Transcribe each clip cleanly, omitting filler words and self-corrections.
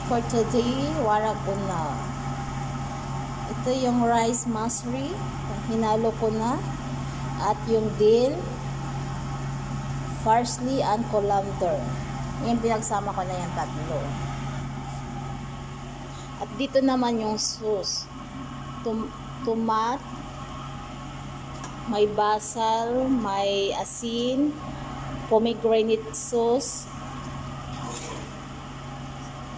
for today, warak una. Ito yung rice masri, hinalo ko na, at yung dill, parsley, and coriander. Yung pinagsama ko na yung tatlo. At dito naman yung sauce, tomat, may basil, may asin, pomegranate sauce,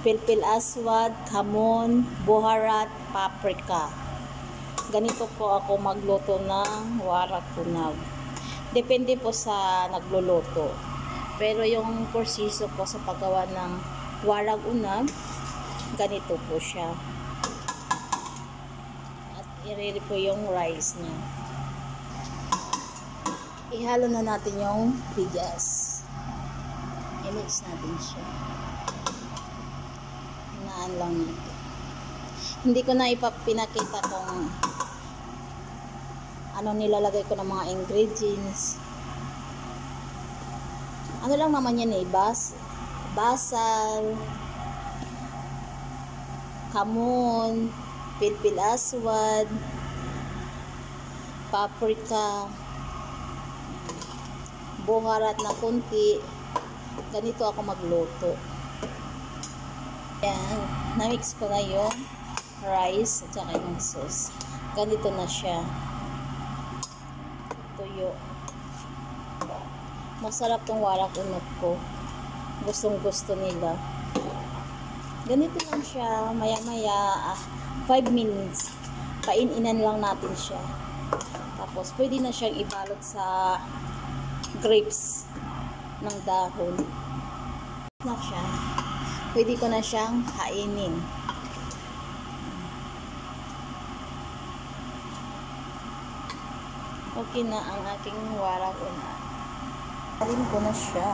pilpil aswad, kamon, buharat, paprika. Ganito po ako magluto ng warak unag. Depende po sa nagluluto. Pero yung proseso ko sa paggawa ng warak unag, ganito po siya. At i-ready po yung rice niya. Ihalo na natin yung bigas. I-mix natin siya. Hinaan lang natin. Hindi ko na ipapinakita kung ano nilalagay ko ng mga ingredients. Ano lang naman yan eh, basil, kamon, pilpil aswad, paprika, buharat na kunti. Ganito ako magluto. Yan, na-mix ko na yung rice at saka yung sauce. Ganito na siya. Tuyo. Masarap tong warak unag ko. Gustong gusto nila. Ganito lang siya. Maya maya 5 minutes. Paininan lang natin siya. Tapos pwede na siyang ibalot sa grapes ng dahon. Na siya. Pwede ko na siyang kainin. Okay na ang aking warak unag. Kain ko na siya.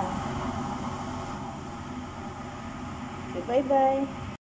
Okay, bye-bye.